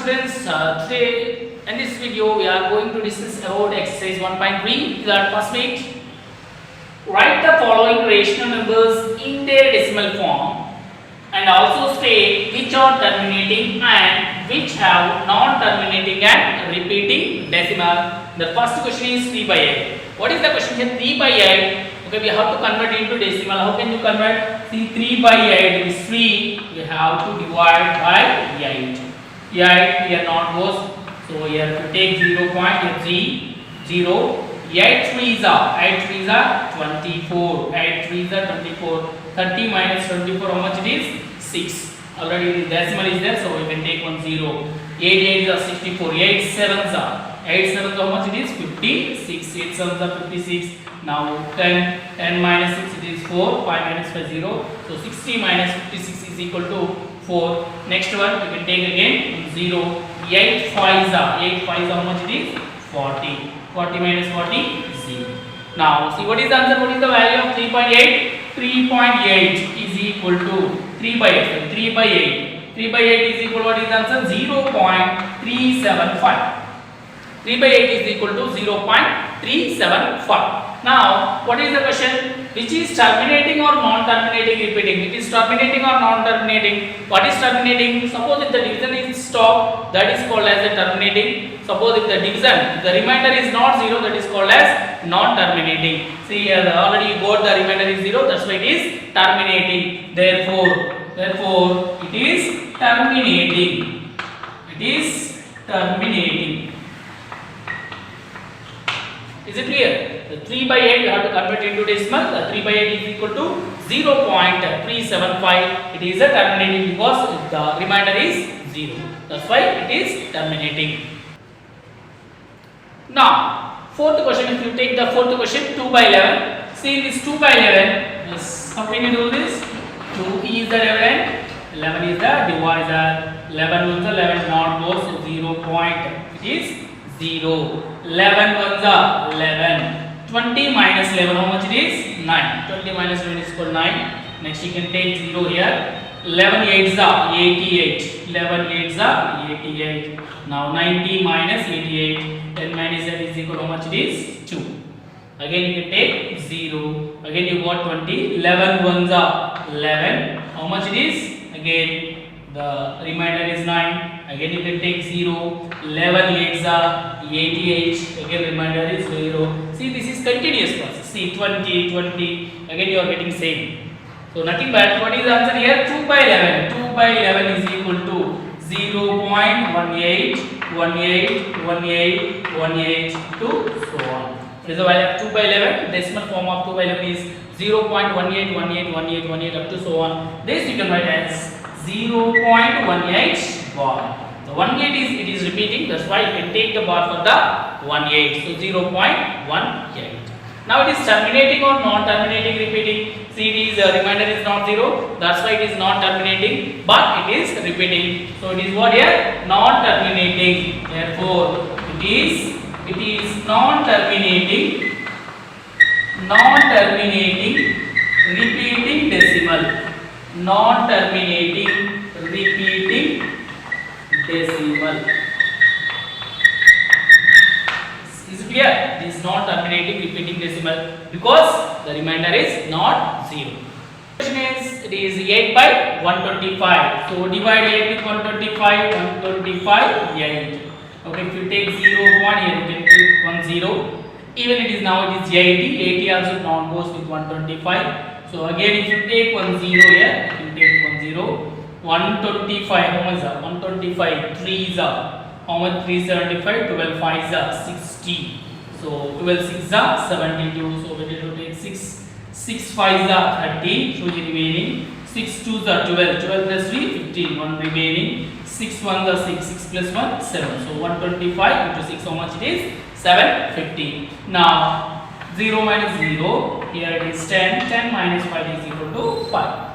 students, today in this video we are going to discuss about exercise 1.3. That first bit. Write the following rational numbers in their decimal form and also state which are terminating and which have non-terminating and repeating decimal. The first question is 3 by 8. What is the question here? 3 by 8. Okay, we have to convert into decimal. How can you convert? See, 3 by 8 is 3. We have to divide by 8. 8 here not goes. So here if you take 0 0. 8 3s are 24. 8 3s are 24. 30 minus 24, how much it is? 6. Already the decimal is there, so we can take 1 0. 8 8s are 64. 8 7s are. 8 7s how much it is? 56. 8 7s are 56. Now 10 minus 6 it is 4. 5 minus 5 0. So 60 minus 56 is equal to 4. Next one we can take again 0. 8 5s are how much it is? 40. 40 minus 40 0. Now see what is the answer? What is the value of 3.8? 3.8 is equal to 3 by 8. 3 by 8. 3 by 8 is equal to what is the answer? 0.375. 3 by 8 is equal to 0.375. Now, what is the question? Which is terminating or non-terminating repeating? It is terminating or non-terminating? What is terminating? Suppose if the division is stopped, that is called as a terminating. Suppose if the division, the remainder is not 0, that is called as non-terminating. See here, already you got the remainder is 0, that's why it is terminating. Therefore, it is terminating. It is terminating. Is it clear? The 3 by 8 you have to convert into decimal. The 3 by 8 is equal to 0.375. It is a terminating because the remainder is 0. That's why it is terminating. Now, fourth question. If you take the fourth question, 2 by 11. See this 2 by 11. Yes. How can you do this? 2 is the dividend. 11 is the divisor. 11 is the 11 not goes 0. It is 0. 11 ones are 11. 20 minus 11, how much it is? 9. 20 minus 11 is equal to 9. Next you can take 0 here. 11 8s are 88. 11 8s are 88. Now 90 minus 88. 10 minus 8 is equal to how much it is? 2. Again you can take 0. Again you got 20. 11 ones are 11. How much it is? Again the remainder is 9. Again you can take 0. 11 8s are 88. Again remainder is 0. See, this is continuous process. See, 20. Again you are getting same. So nothing but what is the answer here? 2 by 11. 2 by 11 is equal to 0.18 to so on. What is the value of 2 by 11? Decimal form of 2 by 11 is 0.18 up to so on. This you can write as 0.18 bar. The 18 is repeating, that's why you can take the bar for the 18. So 0.18. Now it is terminating or non-terminating repeating. See, it is remainder is not 0, that's why it is not terminating, but it is repeating. So it is what here? Non-terminating. Therefore, it is non-terminating repeating decimal. Non-terminating repeating decimal. Is it clear? This is non-terminating repeating decimal because the remainder is not 0. Question is, it is 8 by 125. So divide 8 with 125. 125 8. Okay, if you take 0 1 here, you can take 1 0. Even it is now it is 80. 80 also not goes with 125. So again, if you take 1 0 here, you can take 1 0. 125, how much are 125? 3s are how much? 375. 12 5s are 60. So 12 6s are 72. So we need to take 6 5s are 30. So the remaining 6 2s are 12. 12 plus 3 15. 1 remaining. 6 1s are 6. 6 plus 1 7. So 125 into 6, how much it is? 750. Now 0 minus 0. Here it is 10. 10 minus 5 is equal to 5.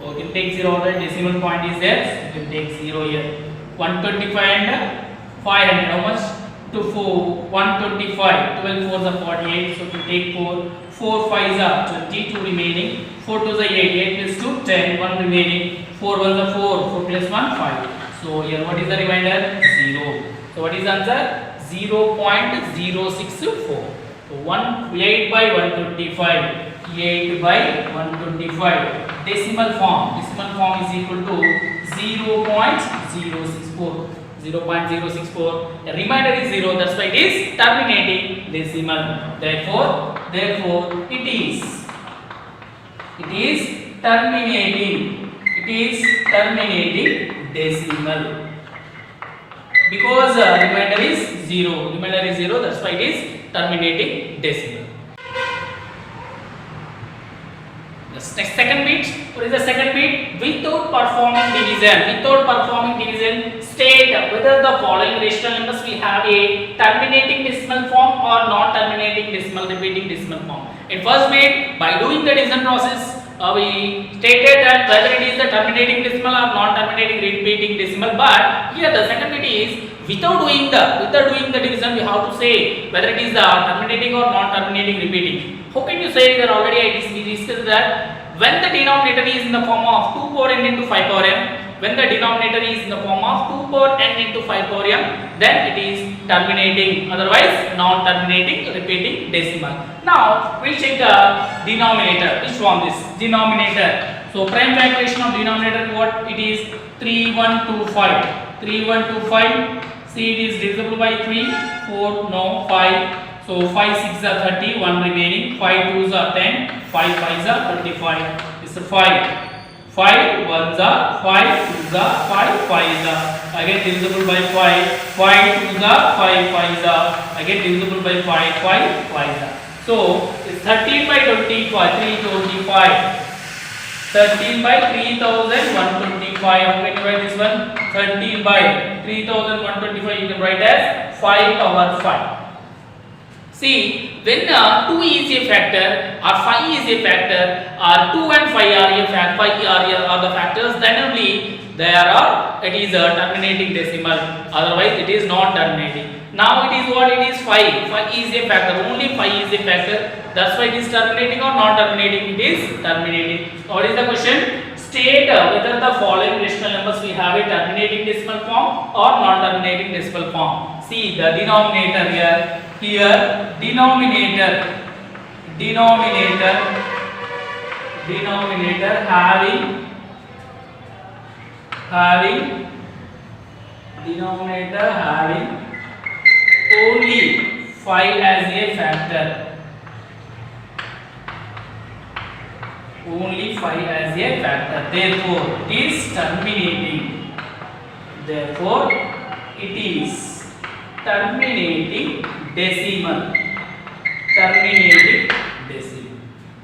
So you can take 0 over the decimal point is there. So you can take 0 here. 125 and 500. How much? To 4. 125. 12 4s are 48. So you take 4. 4 5s are 20. 2 remaining. 4 2s are 8. 8 plus 2 10. 1 remaining. 4 1s are 4. 4 plus 1 5. So here what is the remainder? 0. So what is the answer? 0.064. So 8 by 125. 8 by 125. Decimal form. Decimal form is equal to 0.064. 0.064. The remainder is 0. That's why it is terminating decimal. Therefore it is terminating. It is terminating decimal. Because remainder is 0. Remainder is 0. That's why it is terminating decimal. The second bit. What is the second bit? Without performing division. Without performing division, state whether the following rational numbers will have a terminating decimal form or not terminating decimal, repeating decimal form. In first bit, by doing the division process, we stated that whether it is the terminating decimal or non terminating repeating decimal. But here the second bit is without doing the division, we have to say whether it is the terminating or non terminating repeating. How can you say that? Already we discussed that when the denominator is in the form of 2 power n into 5 power m, when the denominator is in the form of 2 power n into 5 power m, then it is terminating, otherwise non terminating repeating decimal. Now we'll check the denominator. Which one? This denominator. So prime factorization of denominator, what it is? 3125. 3125. See, it is divisible by 3, 4, no, 5. So 5 6 are 30, 1 remaining. 5 2s are 10, 5 5s are 35. This is 5. 5 1s are 5, 2s are 5, 5s are again divisible by 5. 5 2s are 5, 5s are again divisible by 5, 5 5s are. So it's 13 by 325. 13 by 3125. How can you write this one? 13 by 3125 you can write as 5 power 5. See, when 2 is a factor or 5 is a factor or 2 and 5 are the factors, then only it is a terminating decimal, otherwise it is not terminating. Now it is what? It is 5. 5 is a factor, only 5 is a factor, that's why it is terminating or not terminating. It is terminating. What is the question? State whether the following rational numbers we have a terminating decimal form or non terminating decimal form. See the denominator here. Here denominator having only 5 as a factor. Only 5 as a factor. Therefore it is terminating. Decimal.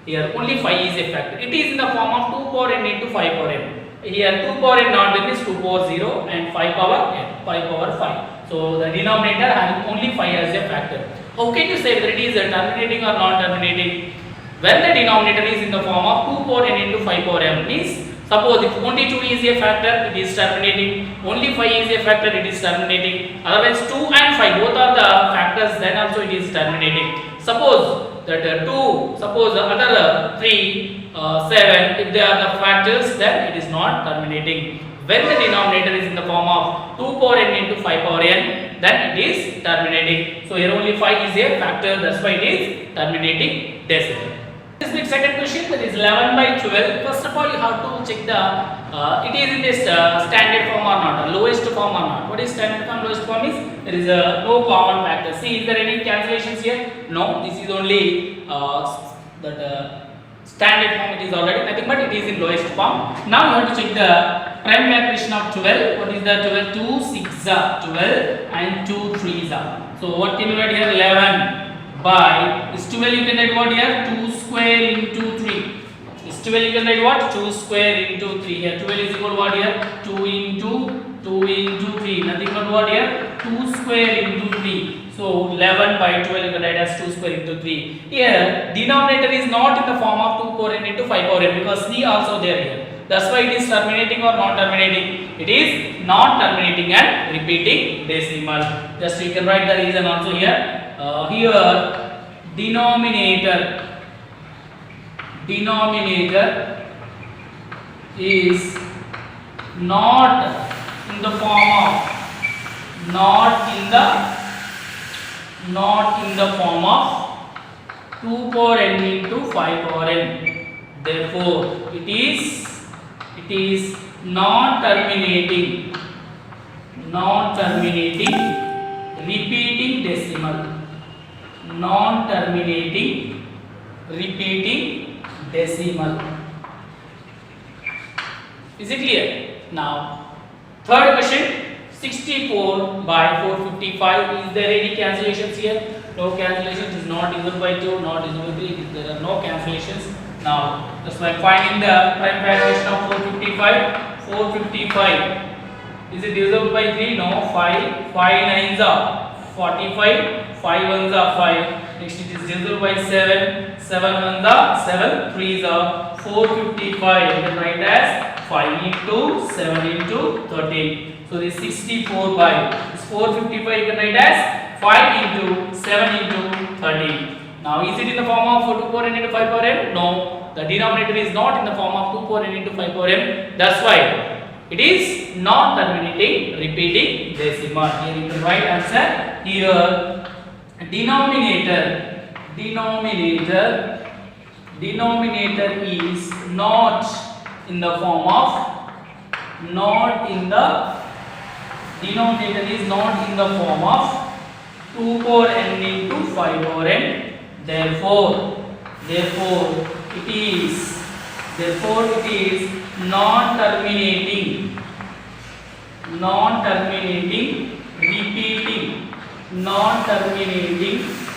Here only 5 is a factor. It is in the form of 2 power n into 5 power m. Here 2 power n not with this 2 power 0 and 5 power n, 5 power 5. So the denominator having only 5 as a factor. How can you say whether it is terminating or non terminating? When the denominator is in the form of 2 power n into 5 power m, means suppose if only 2 is a factor, it is terminating. Only 5 is a factor, it is terminating. Otherwise 2 and 5 both are the factors, then also it is terminating. Suppose that suppose other 3, 7, if they are the factors, then it is not terminating. When the denominator is in the form of 2 power n into 5 power n, then it is terminating. So here only 5 is a factor, that's why it is terminating decimal. This is the second question, that is 11 by 12. First of all, you have to check the it is in this standard form or not, lowest form or not. What is standard form? Lowest form is there is no common factor. See, is there any cancellations here? No, this is only standard form. It is already nothing but it is in lowest form. Now you have to check the prime factorization of 12. What is the 12? 2 6 are 12 and 2 3s are. So what can you write here? 11 by this 12 you can write what here? 2 square into 3. This 12 you can write what? 2 square into 3. Here 12 is equal to what here? 2 into 3. Nothing but what here? 2 square into 3. So 11 by 12 you can write as 2 square into 3. Here denominator is not in the form of 2 power n into 5 power n because c also there here. That's why it is terminating or not terminating. It is not terminating and repeating decimal. Just you can write the reason also here. Here denominator is not in the form of not in the form of 2 power n into 5 power n. Therefore it is non-terminating repeating decimal. Non-terminating repeating decimal. Is it clear? Now third question, 64 by 455. Is there any cancellations here? No cancellations. Is not divisible by 2, not divisible by 3. There are no cancellations. Now that's why finding the prime fraction of 455. 455. Is it divisible by 3? No. 5. 5 9s are 45. 5 1s are 5. Next it is divisible by 7. 7 1s are 7. 3s are 455. You can write as 5 into 7 into 13. So this 64 by this 455 you can write as 5 into 7 into 13. Now is it in the form of 2 power n into 5 power n? No. The denominator is not in the form of 2 power n into 5 power n. That's why it is non-terminating repeating decimal. Here you can write answer. Here denominator is not in the form of denominator is not in the form of 2 power n into 5 power n. Therefore it is non-terminating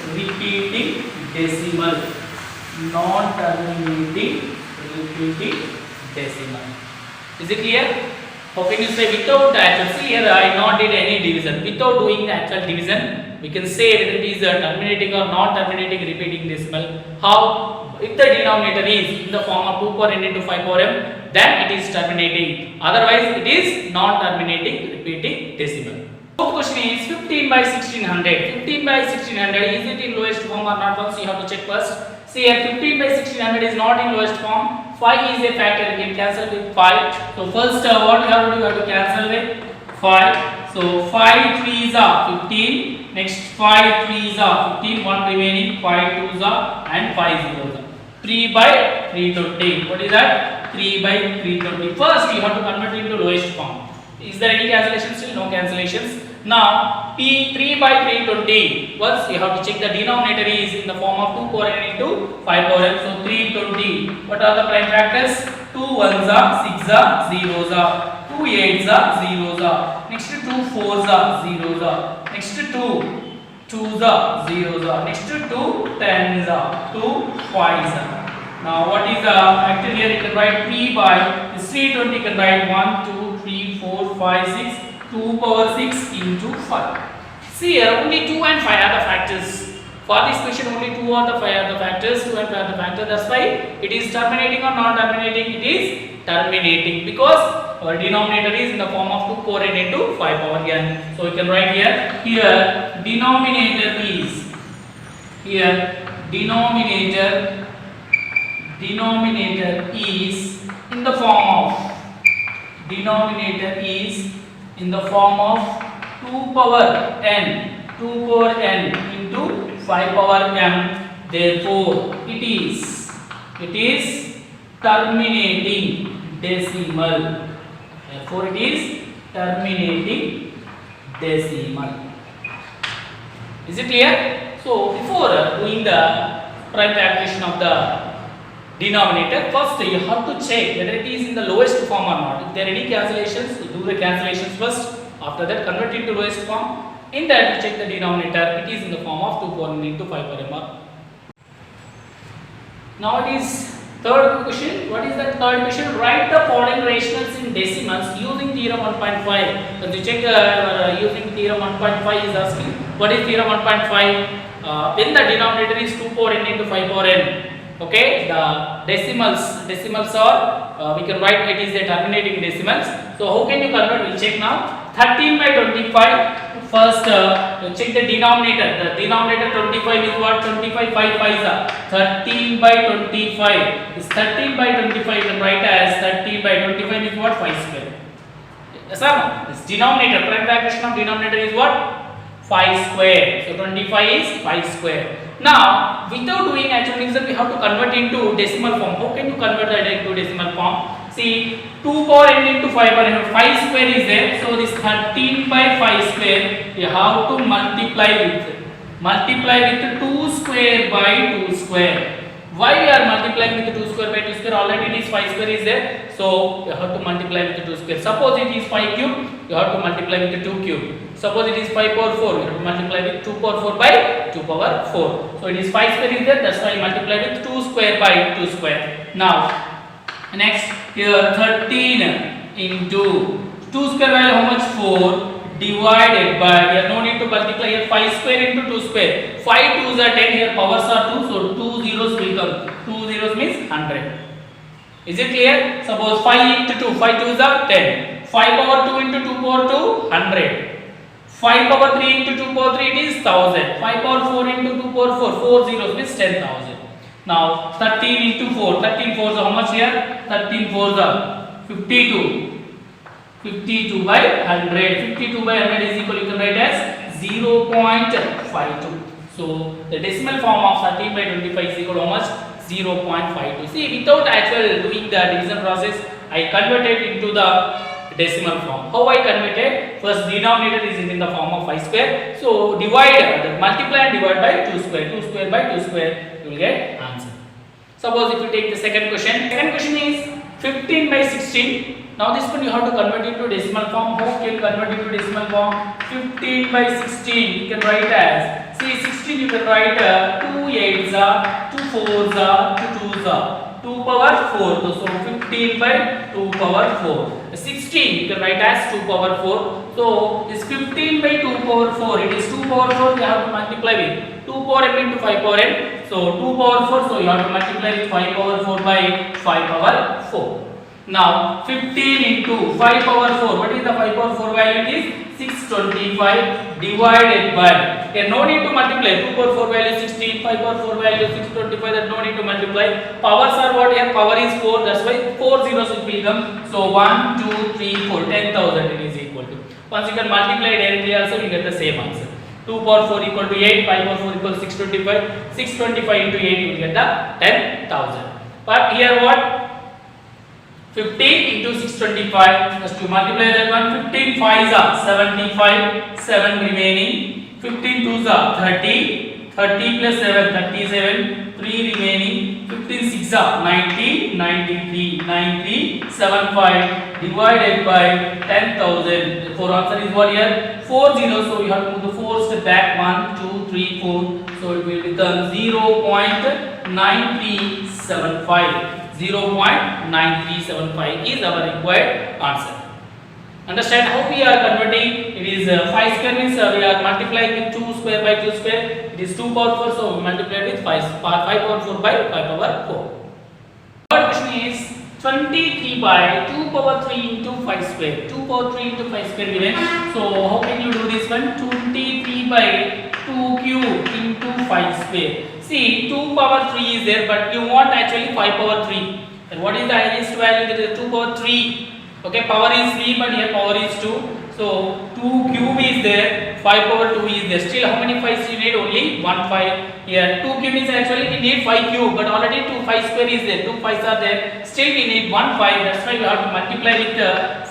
repeating decimal. Non-terminating repeating decimal. Is it clear? How can you say without the actual? See here, I not did any division. Without doing the actual division, we can say whether it is a terminating or non-terminating repeating decimal. How? If the denominator is in the form of 2 power n into 5 power m, then it is terminating. Otherwise, it is non-terminating repeating decimal. Fourth question is 15 by 1600. 15 by 1600, is it in lowest form or not? Once you have to check first. See here, 15 by 1600 is not in lowest form. 5 is a factor, you can cancel with 5. So first what you have to do, you have to cancel with 5. So 5 3s are 15. Next 5 3s are 15. 1 remaining, 5 2s are and 5 zeros are. 3 by 320. What is that? 3 by 320. First you have to convert it into lowest form. Is there any cancellation? Still no cancellations. Now P 3 by 320. Once you have to check the denominator is in the form of 2 power n into 5 power n. So 320. What are the prime factors? 2 1s are 6 are zeros are. 2 8s are zeros are. Next 2 4s are zeros are. Next 2 2s are zeros are. Next 2 10s are. 2 5s are. Now what is the factor here? You can write P by this 320. You can write 1 2 3 4 5 6. 2 power 6 into 5. See here, only 2 and 5 are the factors. For this question, only 2 are the 5 are the factors. 2 and 5 are the factors. That's why it is terminating or non-terminating. It is terminating because our denominator is in the form of 2 power n into 5 power n. So we can write here. Here denominator is in the form of 2 power n into 5 power m. Therefore it is terminating decimal. Therefore it is terminating decimal. Is it clear? So before doing the prime calculation of the denominator, first you have to check whether it is in the lowest form or not. If there are any cancellations, you do the cancellations first. After that, convert it to lowest form. In that, you check the denominator. It is in the form of 2 power n into 5 power m. Now it is third question. What is the third question? Write the following rationals in decimals using theorem 1.5. So you check using theorem 1.5 is asking. What is theorem 1.5? When the denominator is 2 power n into 5 power n. Okay, the decimals are we can write it is a terminating decimals. So how can you convert? We'll check now. 13 by 25. First check the denominator. The denominator 25 is what? 25 5 5s are 13 by 25. Is 13 by 25 you can write as 13 by 25 is what? 5 square. Yes or no? This denominator, prime fraction of denominator is what? 5 square. So 25 is 5 square. Now, without doing actual division, we have to convert into decimal form. How can you convert that into decimal form? See, 2 power n into 5 power n, 5 square is there. So this 13 by 5 square, you have to multiply with 2 square by 2 square. Why we are multiplying with 2 square by 2 square? Already this 5 square is there. So you have to multiply with 2 square. Suppose it is 5 cube, you have to multiply with 2 cube. Suppose it is 5 power 4, you have to multiply with 2 power 4 by 2 power 4. So it is 5 square is there, that's why I multiply with 2 square by 2 square. Now, next here 13 into 2 square value how much? 4 divided by, we have no need to multiply here, 5 square into 2 square. 5 2s are 10, here powers are 2, so 2 zeros will come. 2 zeros means 100. Is it clear? Suppose 5 into 2, 5 2s are 10. 5 power 2 into 2 power 2, 100. 5 power 3 into 2 power 3 it is 1000. 5 power 4 into 2 power 4, 4 zeros means 10,000. Now 13 into 4, 13 4s are how much here? 13 4s are 52. 52 by 100. 52 by 100 is equal, you can write as 0.52. So the decimal form of 13 by 25 is equal to how much? 0.52. See, without actual doing the division process, I converted into the decimal form. How I converted? First, denominator is in the form of 5 square. So divide, multiply and divide by 2 square. 2 square by 2 square, you will get answer. Suppose if you take the second question. Second question is 15 by 16. Now this one you have to convert into decimal form. How can you convert into decimal form? 15 by 16 you can write as, see 16 you can write 2 8s are, 2 4s are, 2 2s are, 2 power 4. So 15 by 2 power 4. 16 you can write as 2 power 4. So this 15 by 2 power 4, it is 2 power 4, you have to multiply with 2 power n into 5 power n. So 2 power 4, so you have to multiply with 5 power 4 by 5 power 4. Now 15 into 5 power 4, what is the 5 power 4 value? It is 625 divided by, okay, no need to multiply, 2 power 4 value 16, 5 power 4 value 625, that no need to multiply. Powers are what here? Power is 4, that's why 4 zeros will come. So 1, 2, 3, 4, 10,000 it is equal to. Once you can multiply directly also, you get the same answer. 2 power 4 equal to 8, 5 power 4 equal to 625, 625 into 8 you will get the 10,000. But here what? 15 into 625, just to multiply that one, 15 5s are 75, 7 remaining, 15 2s are 30, 30 plus 7, 37, 3 remaining, 15 6s are 90, 93, 9375 divided by 10,000. For answer is what here? 4 zeros, so you have to move the 4 step back, 1, 2, 3, 4, so it will become 0.9375. 0.9375 is our required answer. Understand how we are converting? It is 5 square means we are multiplying with 2 square by 2 square. It is 2 power 4, so we multiply with 5 power 4 by 5 power 4. Third question is 23 by 2 power 3 into 5 square. 2 power 3 into 5 square given. So how can you do this one? 23 by 2 cube into 5 square. See, 2 power 3 is there, but you want actually 5 power 3. And what is the highest value? That is 2 power 3. Okay, power is 3, but here power is 2. So 2 cube is there, 5 power 2 is there. Still, how many 5s you need? Only 1 5. Here 2 cube is actually we need 5 cube, but already 2 5 square is there. 2 5s are there. Still, we need 1 5. That's why we have to multiply with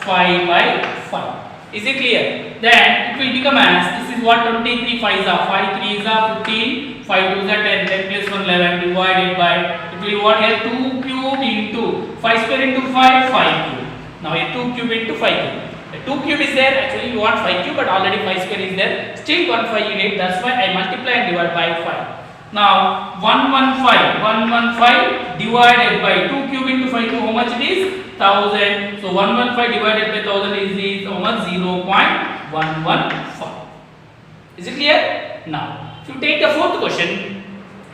5 by 5. Is it clear? Then it will become as, this is what 23 5s are. 5 3s are 15, 5 2s are 10, 10 plus 1 11 divided by, it will be what here? 2 cube into 5 square into 5, 5 cube. Now here 2 cube into 5 cube. The 2 cube is there, actually you want 5 cube, but already 5 square is there. Still 1 5 you need, that's why I multiply and divide by 5. Now 115 divided by 2 cube into 5 cube, how much it is? 1000. So 115 divided by 1000 is how much? 0.115. Is it clear? Now if you take the fourth question,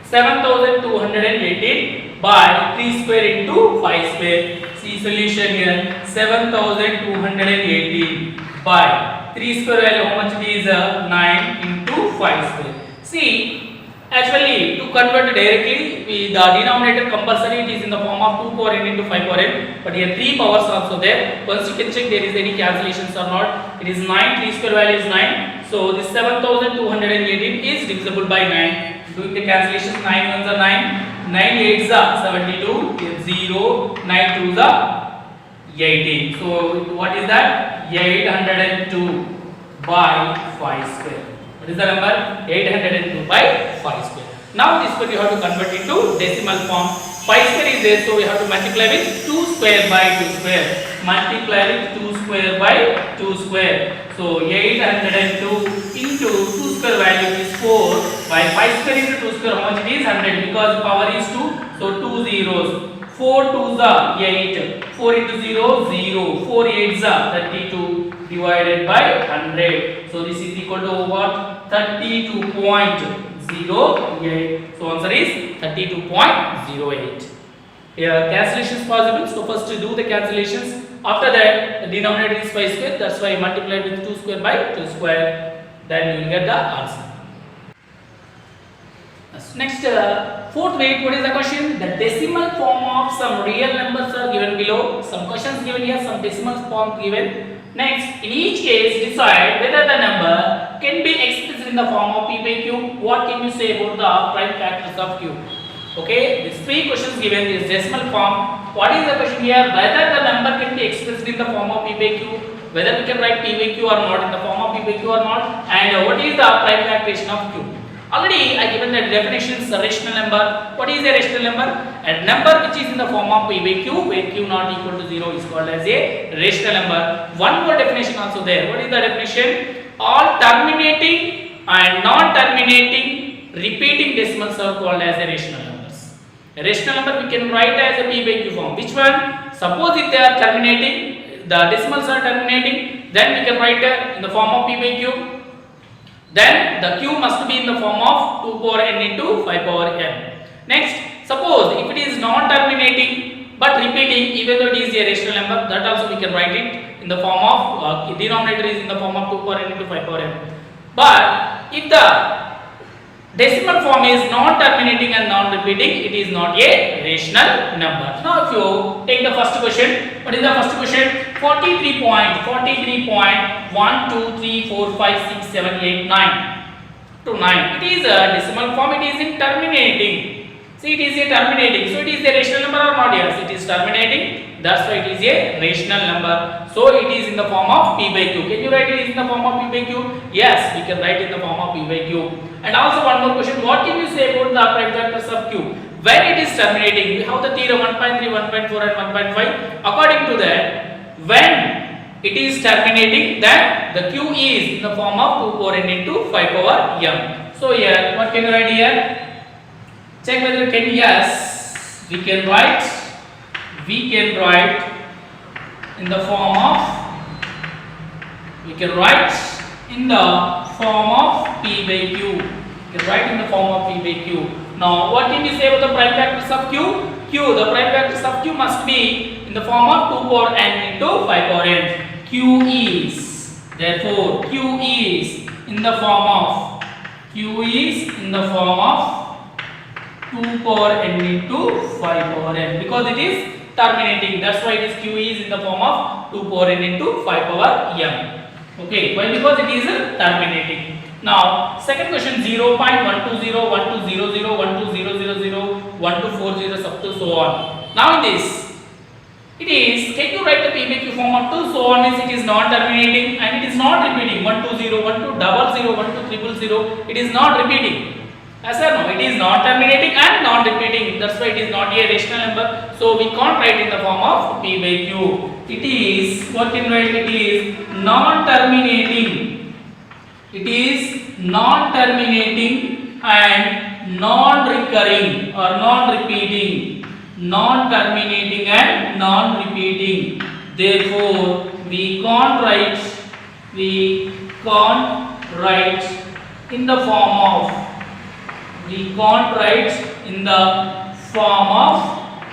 7218 by 3 square into 5 square. See solution here, 7218 by 3 square value, how much it is? 9 into 5 square. See, Actually, to convert directly, the denominator compulsory it is in the form of 2 power n into 5 power n. But here 3 powers also there. Once you can check there is any cancellations or not. It is 9. 3 square value is 9. So this 7218 is divisible by 9. Doing the calculations, 9 ones are 9. 9 8s are 72. Here 0. 9 2s are 18. So what is that? 802 by 5 square. What is the number? 802 by 5 square. Now this square you have to convert into decimal form. 5 square is there, so we have to multiply with 2 square by 2 square. Multiply with 2 square by 2 square. So 802 into 2 square value is 4 by 5 square into 2 square how much it is? 100 because power is 2. So 2 zeros. 4 2s are 8. 4 into 0 0. 4 8s are 32 divided by 100. So this is equal to what? 32.08. So answer is 32.08. Here cancellation is possible. So first to do the cancellations. After that the denominator is 5 square. That's why I multiplied with 2 square by 2 square. Then you will get the answer. Next, fourth way, what is the question? The decimal form of some real numbers are given below. Some questions given here, some decimal form given. Next, in each case, decide whether the number can be expressed in the form of p by q. What can you say about the prime factors of q? Okay, these three questions given is decimal form. What is the question here? Whether the number can be expressed in the form of p by q. Whether we can write p by q or not in the form of p by q or not. And what is the prime factoration of q? Already I given the definitions. A rational number. What is a rational number? A number which is in the form of p by q, where q not equal to 0 is called as a rational number. One more definition also there. What is the definition? All terminating and non-terminating repeating decimals are called as a rational numbers. A rational number we can write as a p by q form. Which one? Suppose if they are terminating, the decimals are terminating, then we can write in the form of p by q. Then the q must be in the form of 2 power n into 5 power n. Next, suppose if it is non-terminating but repeating, even though it is a rational number, that also we can write it in the form of denominator is in the form of 2 power n into 5 power n. But if the decimal form is non-terminating and non-repeating, it is not a rational number. Now if you take the first question, what is the first question? 43.123456789 to 9. It is a decimal form, it is in terminating. See, it is a terminating. So it is a rational number or not? Yes, it is terminating. That's why it is a rational number. So it is in the form of p by q. Can you write it in the form of p by q? Yes, we can write it in the form of p by q. And also one more question. What can you say about the prime factors of q? When it is terminating, we have the theorem 1.3, 1.4 and 1.5. According to that, when it is terminating, then the q is in the form of 2 power n into 5 power m. So here, what can you write here? Check whether you can. Yes, we can write in the form of p by q. You can write in the form of p by q. Now what can you say about the prime factors of q? The prime factors of q must be in the form of 2 power n into 5 power n. Therefore q is in the form of 2 power n into 5 power n, because it is terminating. That's why it is q is in the form of 2 power n into 5 power m. Okay, why? Because it is terminating. Now second question, 0.120, 1200, 12000, 1240 up to so on. Now in this, it is, can you write the p by q form up to so on? Means it is not terminating and it is not repeating. 120, 1200, 12000, it is not repeating. Yes or no? It is not terminating and not repeating. That's why it is not a rational number. So we can't write in the form of p by q. It is, what can we write? It is non-terminating. It is non-terminating and non-recurring or non-repeating. Non-terminating and non-repeating. Therefore, we can't write in the form of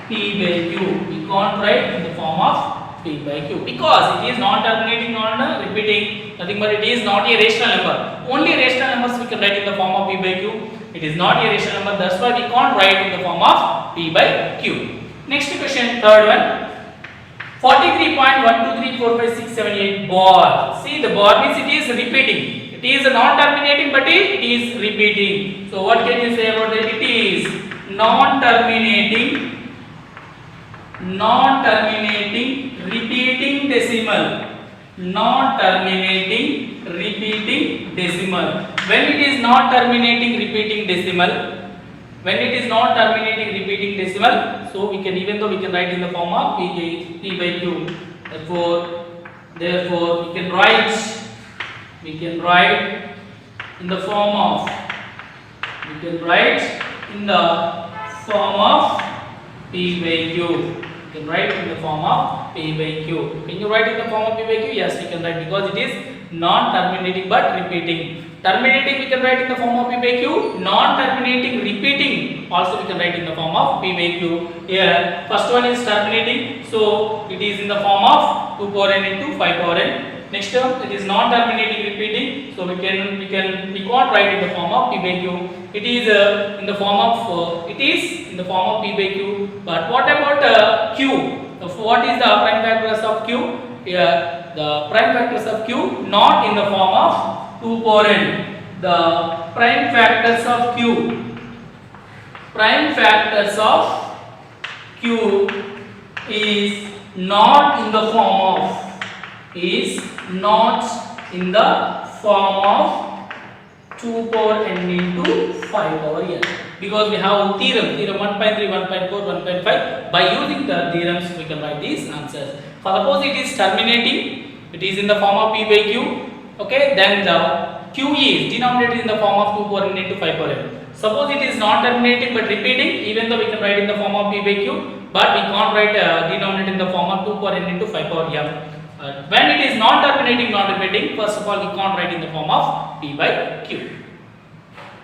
p by q. We can't write in the form of p by q because it is non-terminating, non-repeating, nothing but it is not a rational number. Only rational numbers we can write in the form of p by q. It is not a rational number. That's why we can't write in the form of P by Q. Next question, third one. 43.1234567 bar. See, the bar means it is repeating. It is non-terminating, but it is repeating. So what can you say about that? It is non-terminating, repeating decimal. Non-terminating, repeating decimal. When it is not terminating, repeating decimal. When it is not terminating, repeating decimal, so we can, even though we can write in the form of P by Q. Therefore, we can write in the form of P by Q. You can write in the form of P by Q. Can you write in the form of P by Q? Yes, we can write, because it is non-terminating but repeating. Terminating we can write in the form of P by Q. Non-terminating, repeating also we can write in the form of P by Q. Here, first one is terminating, so it is in the form of 2 power n into 5 power n. Next term, it is non-terminating, repeating, so we can't write in the form of P by Q. It is in the form of P by Q. But what about Q? What is the prime factors of Q? Here, the prime factors of Q not in the form of 2 power n. The prime factors of Q is not in the form of 2 power n into 5 power n, because we have theorem 1.3, 1.4, 1.5. By using the theorems we can write these answers. Suppose it is terminating, it is in the form of P by Q. Okay, then the Q is denominated in the form of 2 power n into 5 power n. Suppose it is not terminating but repeating, even though we can write in the form of P by Q, but we can't write denominated in the form of 2 power n into 5 power n. When it is not terminating, not repeating, first of all we can't write in the form of P by Q.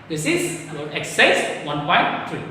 This is about exercise 1.3.